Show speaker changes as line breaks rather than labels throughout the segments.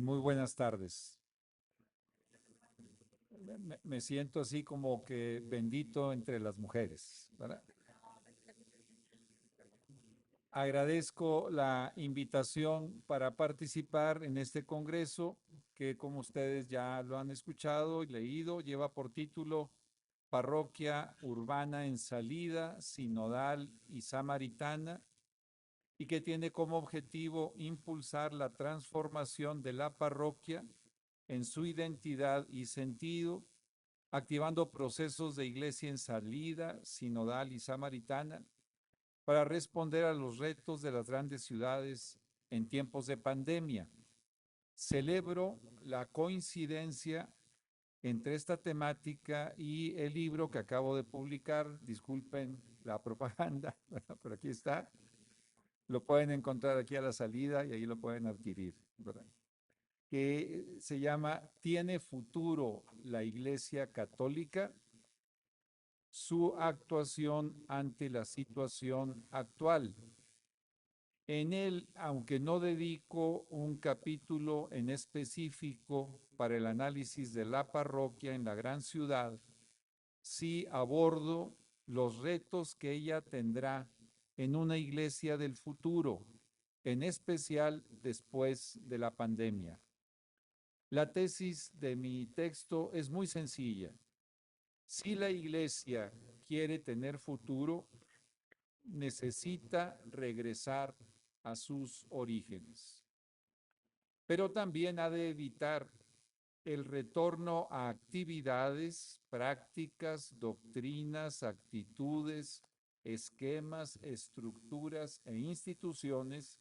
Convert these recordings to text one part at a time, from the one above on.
Muy buenas tardes. Me siento así como que bendito entre las mujeres, ¿verdad? Agradezco la invitación para participar en este congreso que, como ustedes ya lo han escuchado y leído, lleva por título Parroquia Urbana en Salida, Sinodal y Samaritana, y que tiene como objetivo impulsar la transformación de la parroquia en su identidad y sentido, activando procesos de iglesia en salida, sinodal y samaritana para responder a los retos de las grandes ciudades en tiempos de pandemia. Celebro la coincidencia entre esta temática y el libro que acabo de publicar. Disculpen la propaganda, pero aquí está. Lo pueden encontrar aquí a la salida y ahí lo pueden adquirir, ¿verdad? Que se llama ¿Tiene futuro la Iglesia Católica? Su actuación ante la situación actual. En él, aunque no dedico un capítulo en específico para el análisis de la parroquia en la gran ciudad, sí abordo los retos que ella tendrá en una iglesia del futuro, en especial después de la pandemia. La tesis de mi texto es muy sencilla. Si la iglesia quiere tener futuro, necesita regresar a sus orígenes, pero también ha de evitar el retorno a actividades, prácticas, doctrinas, actitudes, esquemas, estructuras e instituciones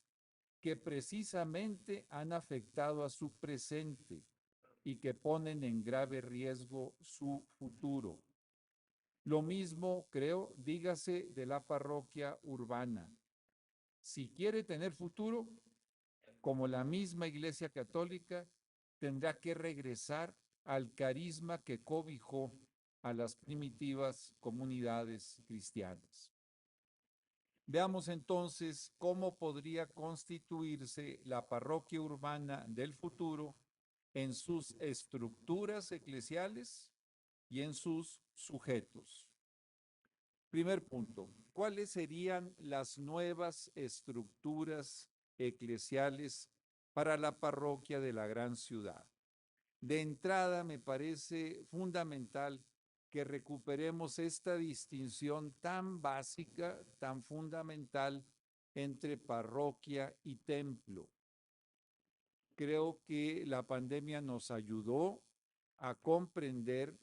que precisamente han afectado a su presente y que ponen en grave riesgo su futuro. Lo mismo, creo, dígase de la parroquia urbana. Si quiere tener futuro, como la misma Iglesia Católica, tendrá que regresar al carisma que cobijó a las primitivas comunidades cristianas. Veamos entonces cómo podría constituirse la parroquia urbana del futuro en sus estructuras eclesiales y en sus sujetos. Primer punto, ¿cuáles serían las nuevas estructuras eclesiales para la parroquia de la gran ciudad? De entrada, me parece fundamental que recuperemos esta distinción tan básica, tan fundamental entre parroquia y templo. Creo que la pandemia nos ayudó a comprender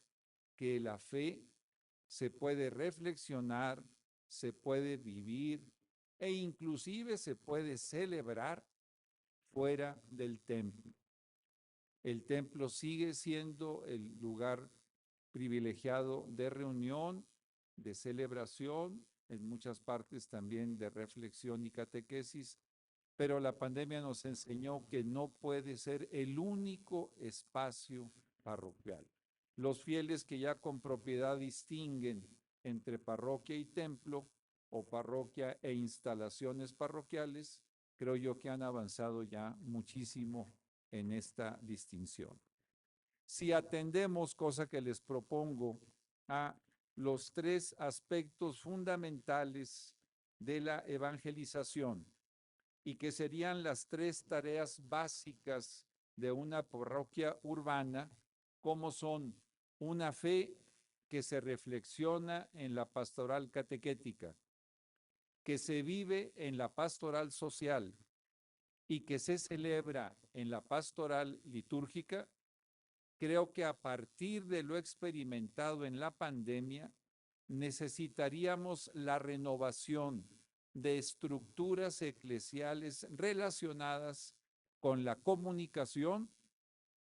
que la fe se puede reflexionar, se puede vivir e inclusive se puede celebrar fuera del templo. El templo sigue siendo el lugar privilegiado de reunión, de celebración, en muchas partes también de reflexión y catequesis, pero la pandemia nos enseñó que no puede ser el único espacio parroquial. Los fieles que ya con propiedad distinguen entre parroquia y templo o parroquia e instalaciones parroquiales, creo yo que han avanzado ya muchísimo en esta distinción. Si atendemos, cosa que les propongo, a los tres aspectos fundamentales de la evangelización y que serían las tres tareas básicas de una parroquia urbana, como son una fe que se reflexiona en la pastoral catequética, que se vive en la pastoral social y que se celebra en la pastoral litúrgica. Creo que a partir de lo experimentado en la pandemia, necesitaríamos la renovación de estructuras eclesiales relacionadas con la comunicación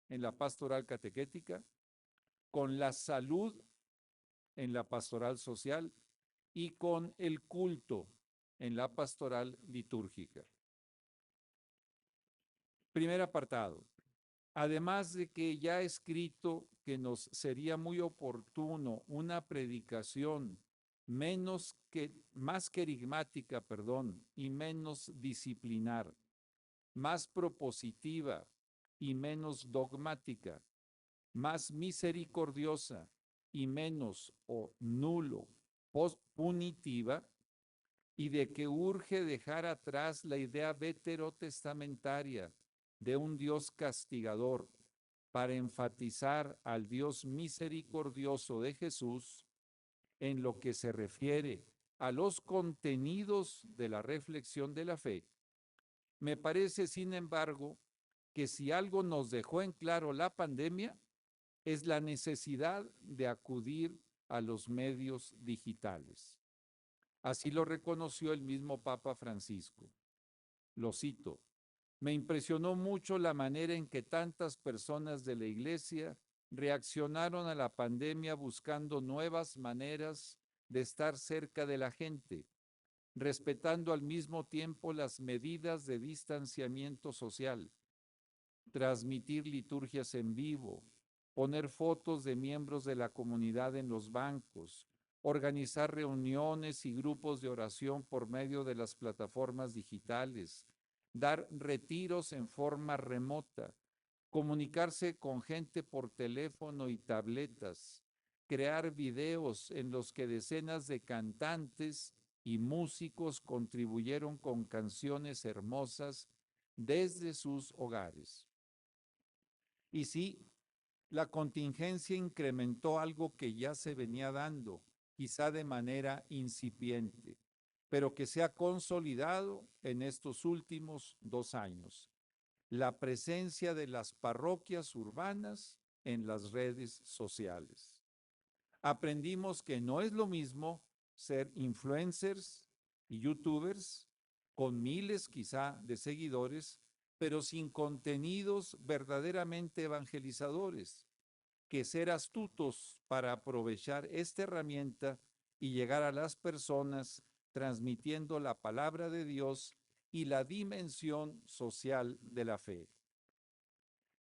en la pastoral catequética, con la salud en la pastoral social y con el culto en la pastoral litúrgica. Primer apartado. Además de que ya he escrito que nos sería muy oportuno una predicación más querigmática, y menos disciplinar, más propositiva, y menos dogmática, más misericordiosa y menos o nulo punitiva, y de que urge dejar atrás la idea veterotestamentaria de un Dios castigador para enfatizar al Dios misericordioso de Jesús en lo que se refiere a los contenidos de la reflexión de la fe. Me parece, sin embargo, que si algo nos dejó en claro la pandemia es la necesidad de acudir a los medios digitales. Así lo reconoció el mismo Papa Francisco. Lo cito: me impresionó mucho la manera en que tantas personas de la Iglesia reaccionaron a la pandemia buscando nuevas maneras de estar cerca de la gente, respetando al mismo tiempo las medidas de distanciamiento social, transmitir liturgias en vivo, poner fotos de miembros de la comunidad en los bancos, organizar reuniones y grupos de oración por medio de las plataformas digitales, dar retiros en forma remota, comunicarse con gente por teléfono y tabletas, crear videos en los que decenas de cantantes y músicos contribuyeron con canciones hermosas desde sus hogares. Y sí, la contingencia incrementó algo que ya se venía dando, quizá de manera incipiente, pero que se ha consolidado en estos últimos 2 años: la presencia de las parroquias urbanas en las redes sociales. Aprendimos que no es lo mismo ser influencers y youtubers con miles quizá de seguidores, pero sin contenidos verdaderamente evangelizadores, que ser astutos para aprovechar esta herramienta y llegar a las personas transmitiendo la palabra de Dios y la dimensión social de la fe.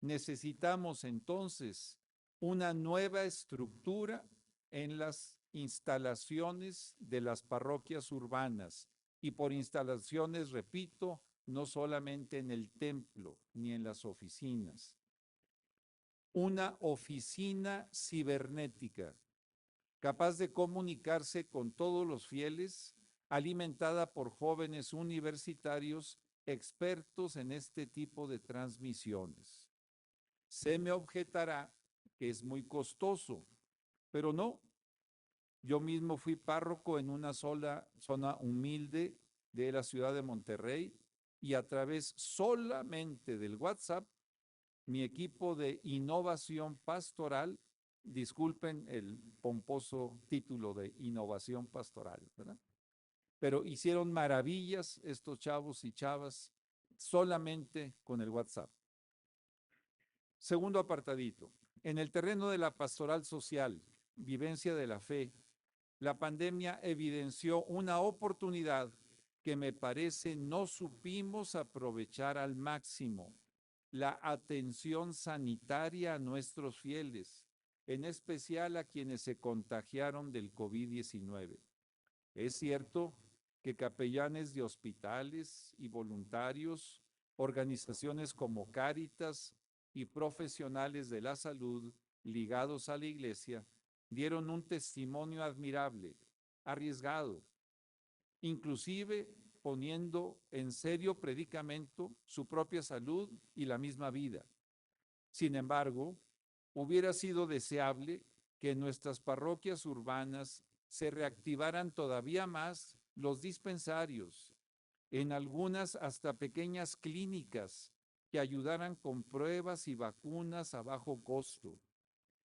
Necesitamos entonces una nueva estructura en las instalaciones de las parroquias urbanas, y por instalaciones, repito, no solamente en el templo ni en las oficinas. Una oficina cibernética capaz de comunicarse con todos los fieles, alimentada por jóvenes universitarios expertos en este tipo de transmisiones. Se me objetará que es muy costoso, pero no. Yo mismo fui párroco en una sola zona humilde de la ciudad de Monterrey, y a través solamente del WhatsApp, mi equipo de innovación pastoral, disculpen el pomposo título de innovación pastoral, ¿verdad?, pero hicieron maravillas estos chavos y chavas solamente con el WhatsApp. Segundo apartadito: en el terreno de la pastoral social, vivencia de la fe, la pandemia evidenció una oportunidad que me parece no supimos aprovechar al máximo: la atención sanitaria a nuestros fieles, en especial a quienes se contagiaron del COVID-19. Es cierto que capellanes de hospitales y voluntarios, organizaciones como Cáritas y profesionales de la salud ligados a la Iglesia dieron un testimonio admirable, arriesgado, inclusive poniendo en serio predicamento su propia salud y la misma vida. Sin embargo, hubiera sido deseable que en nuestras parroquias urbanas se reactivaran todavía más los dispensarios, en algunas hasta pequeñas clínicas que ayudaran con pruebas y vacunas a bajo costo.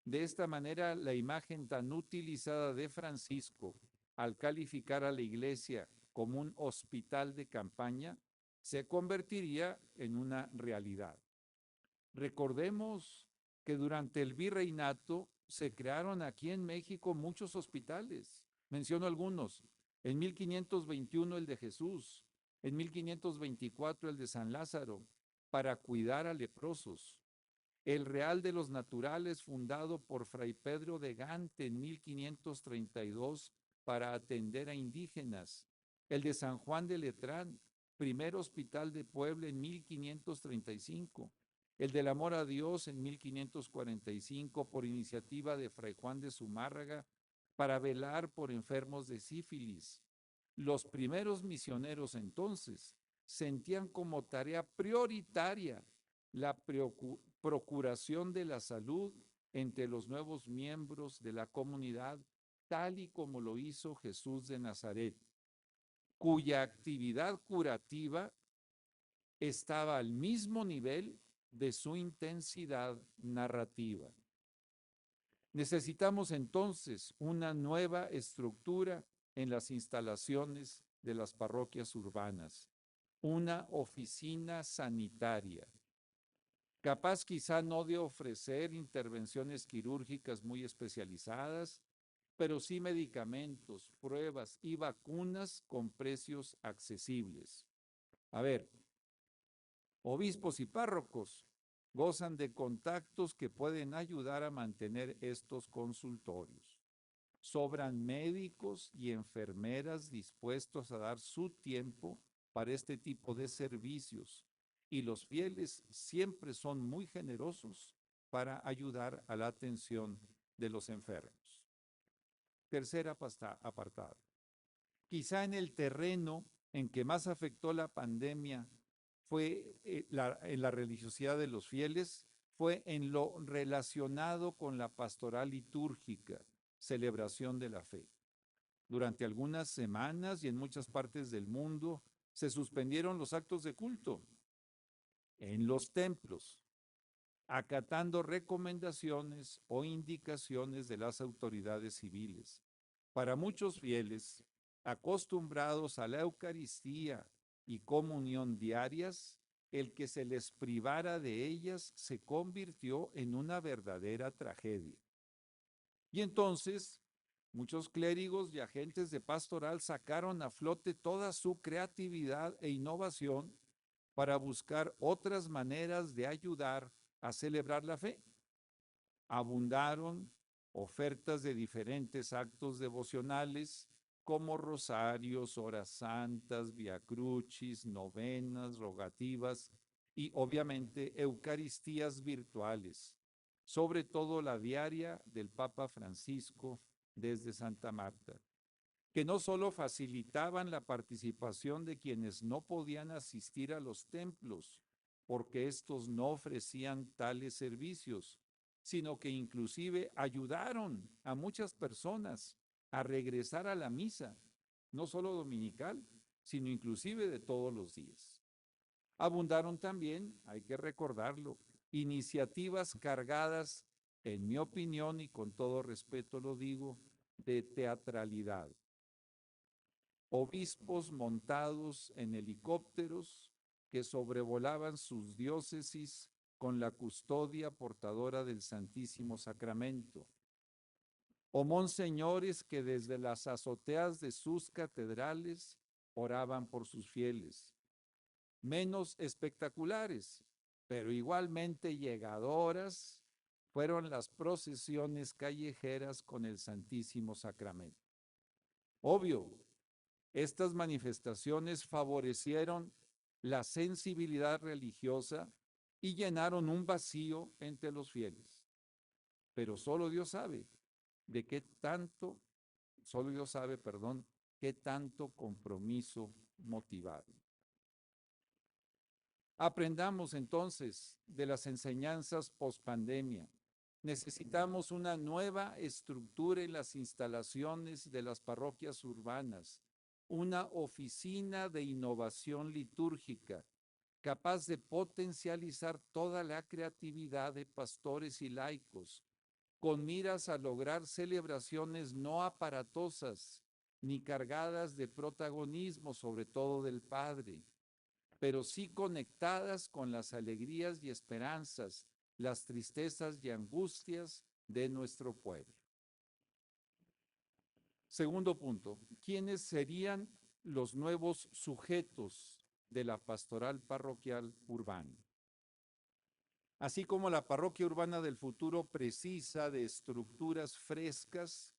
De esta manera, la imagen tan utilizada de Francisco al calificar a la Iglesia como un hospital de campaña se convertiría en una realidad. Recordemos que durante el virreinato se crearon aquí en México muchos hospitales. Menciono algunos: en 1521 el de Jesús, en 1524 el de San Lázaro, para cuidar a leprosos; el Real de los Naturales, fundado por Fray Pedro de Gante en 1532 para atender a indígenas; el de San Juan de Letrán, primer hospital de Puebla en 1535; el del amor a Dios en 1545 por iniciativa de Fray Juan de Zumárraga para velar por enfermos de sífilis. Los primeros misioneros entonces sentían como tarea prioritaria la procuración de la salud entre los nuevos miembros de la comunidad, tal y como lo hizo Jesús de Nazaret, cuya actividad curativa estaba al mismo nivel de su intensidad narrativa. Necesitamos entonces una nueva estructura en las instalaciones de las parroquias urbanas, una oficina sanitaria, capaz quizá no de ofrecer intervenciones quirúrgicas muy especializadas, pero sí medicamentos, pruebas y vacunas con precios accesibles. A ver, obispos y párrocos gozan de contactos que pueden ayudar a mantener estos consultorios. Sobran médicos y enfermeras dispuestos a dar su tiempo para este tipo de servicios y los fieles siempre son muy generosos para ayudar a la atención de los enfermos. Tercer apartado. Quizá en el terreno en que más afectó la pandemia fue en la religiosidad de los fieles, fue en lo relacionado con la pastoral litúrgica, celebración de la fe. Durante algunas semanas y en muchas partes del mundo se suspendieron los actos de culto en los templos, acatando recomendaciones o indicaciones de las autoridades civiles. Para muchos fieles, acostumbrados a la Eucaristía y comunión diarias, el que se les privara de ellas se convirtió en una verdadera tragedia. Y entonces, muchos clérigos y agentes de pastoral sacaron a flote toda su creatividad e innovación para buscar otras maneras de ayudar a celebrar la fe. Abundaron ofertas de diferentes actos devocionales como rosarios, horas santas, viacrucis, novenas, rogativas y obviamente eucaristías virtuales, sobre todo la diaria del Papa Francisco desde Santa Marta, que no solo facilitaban la participación de quienes no podían asistir a los templos, porque estos no ofrecían tales servicios, sino que inclusive ayudaron a muchas personas a regresar a la misa, no solo dominical, sino inclusive de todos los días. Abundaron también, hay que recordarlo, iniciativas cargadas, en mi opinión y con todo respeto lo digo, de teatralidad. Obispos montados en helicópteros que sobrevolaban sus diócesis con la custodia portadora del Santísimo Sacramento, o monseñores que desde las azoteas de sus catedrales oraban por sus fieles, menos espectaculares, pero igualmente llegadoras, fueron las procesiones callejeras con el Santísimo Sacramento. Obvio, estas manifestaciones favorecieron la sensibilidad religiosa y llenaron un vacío entre los fieles. Pero solo Dios sabe qué tanto compromiso motivaron. Aprendamos entonces de las enseñanzas pospandemia. Necesitamos una nueva estructura en las instalaciones de las parroquias urbanas, una oficina de innovación litúrgica capaz de potencializar toda la creatividad de pastores y laicos, con miras a lograr celebraciones no aparatosas ni cargadas de protagonismo, sobre todo del Padre, pero sí conectadas con las alegrías y esperanzas, las tristezas y angustias de nuestro pueblo. Segundo punto, ¿quiénes serían los nuevos sujetos de la pastoral parroquial urbana? Así como la parroquia urbana del futuro precisa de estructuras frescas,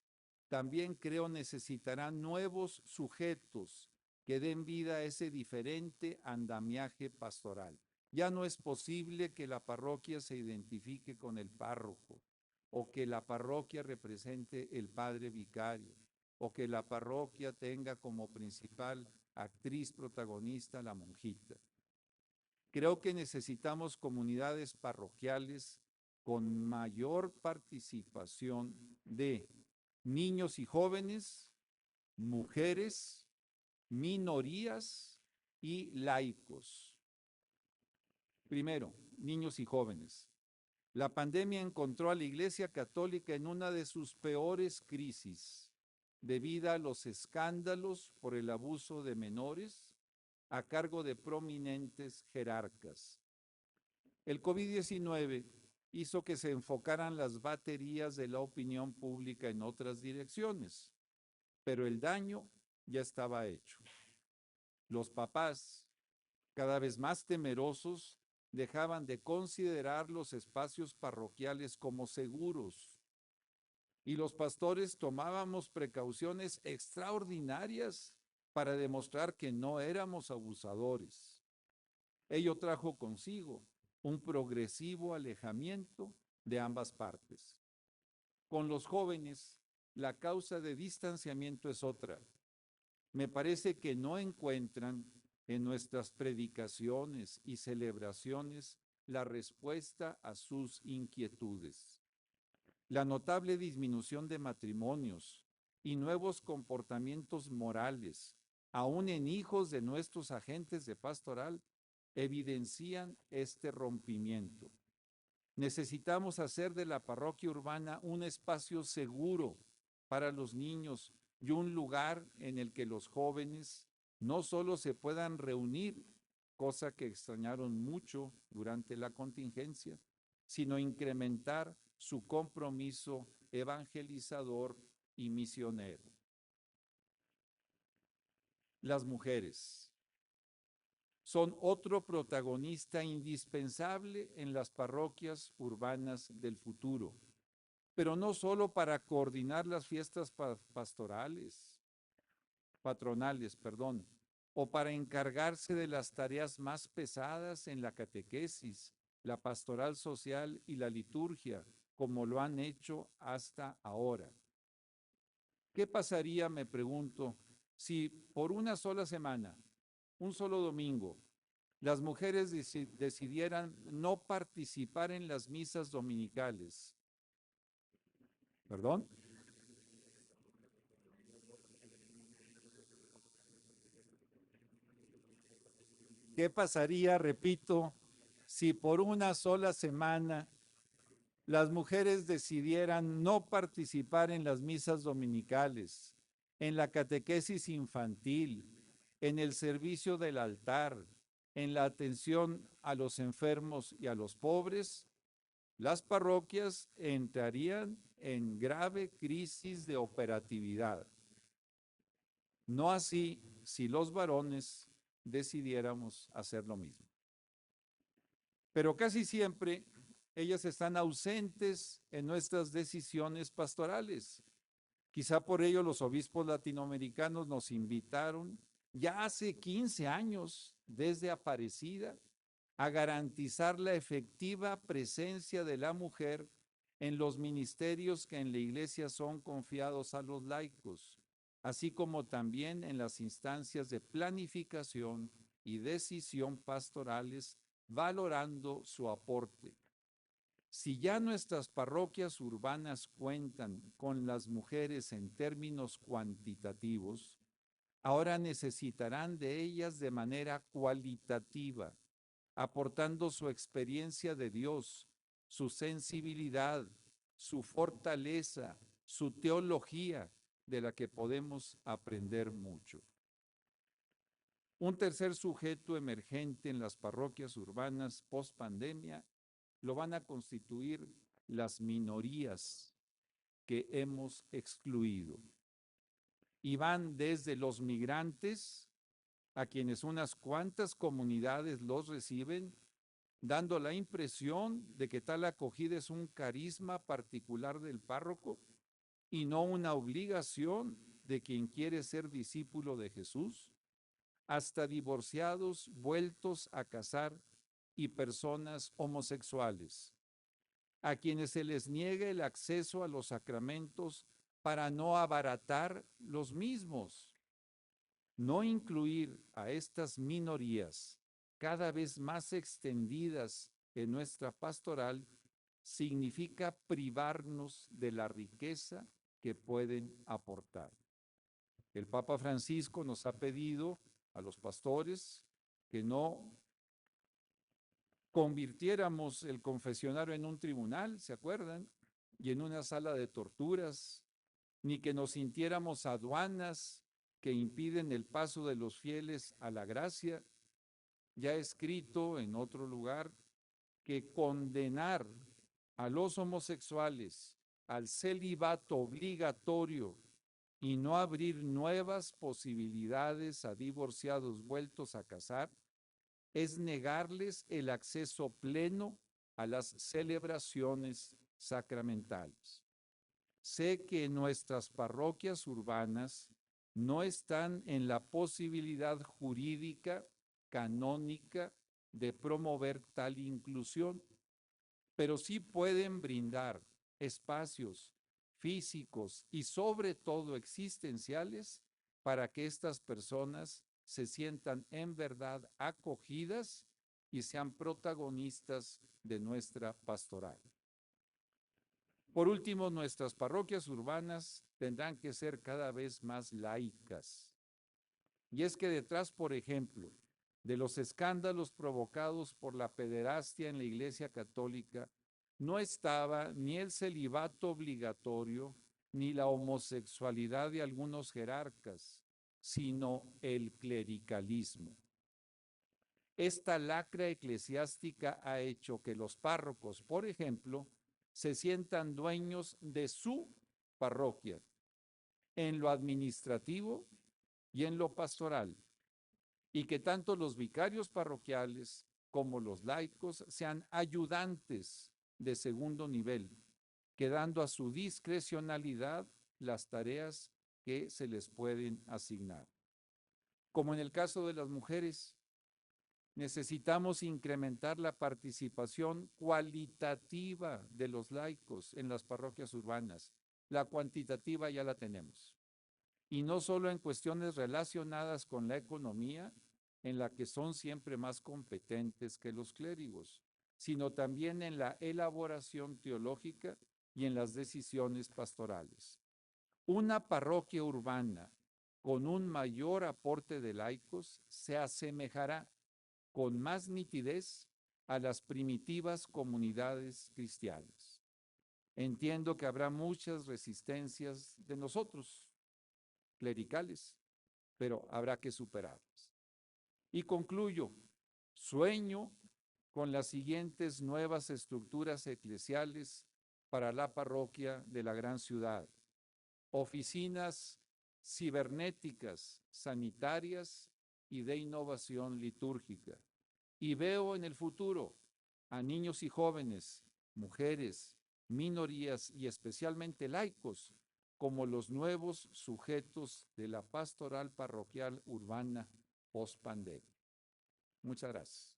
también creo necesitará nuevos sujetos que den vida a ese diferente andamiaje pastoral. Ya no es posible que la parroquia se identifique con el párroco, o que la parroquia represente el padre vicario, o que la parroquia tenga como principal actriz protagonista la monjita. Creo que necesitamos comunidades parroquiales con mayor participación de niños y jóvenes, mujeres, minorías y laicos. Primero, niños y jóvenes. La pandemia encontró a la Iglesia Católica en una de sus peores crisis, debido a los escándalos por el abuso de menores a cargo de prominentes jerarcas. El COVID-19 hizo que se enfocaran las baterías de la opinión pública en otras direcciones, pero el daño ya estaba hecho. Los papás, cada vez más temerosos, dejaban de considerar los espacios parroquiales como seguros y los pastores tomábamos precauciones extraordinarias para demostrar que no éramos abusadores. Ello trajo consigo un progresivo alejamiento de ambas partes. Con los jóvenes, la causa de distanciamiento es otra. Me parece que no encuentran en nuestras predicaciones y celebraciones la respuesta a sus inquietudes. La notable disminución de matrimonios y nuevos comportamientos morales, aún en hijos de nuestros agentes de pastoral, evidencian este rompimiento. Necesitamos hacer de la parroquia urbana un espacio seguro para los niños y un lugar en el que los jóvenes no solo se puedan reunir, cosa que extrañaron mucho durante la contingencia, sino incrementar su compromiso evangelizador y misionero. Las mujeres son otro protagonista indispensable en las parroquias urbanas del futuro, pero no solo para coordinar las fiestas patronales, o para encargarse de las tareas más pesadas en la catequesis, la pastoral social y la liturgia, como lo han hecho hasta ahora. ¿Qué pasaría, me pregunto, si por una sola semana, un solo domingo, las mujeres decidieran no participar en las misas dominicales? ¿Perdón? ¿Qué pasaría, repito, si por una sola semana las mujeres decidieran no participar en las misas dominicales, en la catequesis infantil, en el servicio del altar, en la atención a los enfermos y a los pobres? Las parroquias entrarían en grave crisis de operatividad. No así si los varones decidiéramos hacer lo mismo. Pero casi siempre ellas están ausentes en nuestras decisiones pastorales. Quizá por ello los obispos latinoamericanos nos invitaron ya hace 15 años desde Aparecida a garantizar la efectiva presencia de la mujer en los ministerios que en la Iglesia son confiados a los laicos, así como también en las instancias de planificación y decisión pastorales, valorando su aporte. Si ya nuestras parroquias urbanas cuentan con las mujeres en términos cuantitativos, ahora necesitarán de ellas de manera cualitativa, aportando su experiencia de Dios, su sensibilidad, su fortaleza, su teología, de la que podemos aprender mucho. Un tercer sujeto emergente en las parroquias urbanas post pandemia lo van a constituir las minorías que hemos excluido. Y van desde los migrantes, a quienes unas cuantas comunidades los reciben, dando la impresión de que tal acogida es un carisma particular del párroco y no una obligación de quien quiere ser discípulo de Jesús, hasta divorciados vueltos a casar y personas homosexuales, a quienes se les niegue el acceso a los sacramentos para no abaratar los mismos. No incluir a estas minorías cada vez más extendidas en nuestra pastoral significa privarnos de la riqueza que pueden aportar. El Papa Francisco nos ha pedido a los pastores que no convirtiéramos el confesionario en un tribunal, ¿se acuerdan? Y en una sala de torturas, ni que nos sintiéramos aduanas que impiden el paso de los fieles a la gracia. Ya he escrito en otro lugar que condenar a los homosexuales al celibato obligatorio y no abrir nuevas posibilidades a divorciados vueltos a casar es negarles el acceso pleno a las celebraciones sacramentales. Sé que nuestras parroquias urbanas no están en la posibilidad jurídica, canónica, de promover tal inclusión, pero sí pueden brindar espacios físicos y sobre todo existenciales para que estas personas se sientan en verdad acogidas y sean protagonistas de nuestra pastoral. Por último, nuestras parroquias urbanas tendrán que ser cada vez más laicas. Y es que detrás, por ejemplo, de los escándalos provocados por la pederastia en la Iglesia Católica, no estaba ni el celibato obligatorio ni la homosexualidad de algunos jerarcas, sino el clericalismo. Esta lacra eclesiástica ha hecho que los párrocos, por ejemplo, se sientan dueños de su parroquia, en lo administrativo y en lo pastoral, y que tanto los vicarios parroquiales como los laicos sean ayudantes de segundo nivel, quedando a su discrecionalidad las tareas que se les pueden asignar. Como en el caso de las mujeres, necesitamos incrementar la participación cualitativa de los laicos en las parroquias urbanas. La cuantitativa ya la tenemos. Y no solo en cuestiones relacionadas con la economía, en la que son siempre más competentes que los clérigos, sino también en la elaboración teológica y en las decisiones pastorales. Una parroquia urbana con un mayor aporte de laicos se asemejará con más nitidez a las primitivas comunidades cristianas. Entiendo que habrá muchas resistencias de nosotros, clericales, pero habrá que superarlas. Y concluyo, sueño con las siguientes nuevas estructuras eclesiales para la parroquia de la gran ciudad. Oficinas cibernéticas, sanitarias y de innovación litúrgica. Y veo en el futuro a niños y jóvenes, mujeres, minorías y especialmente laicos como los nuevos sujetos de la pastoral parroquial urbana post-pandemia. Muchas gracias.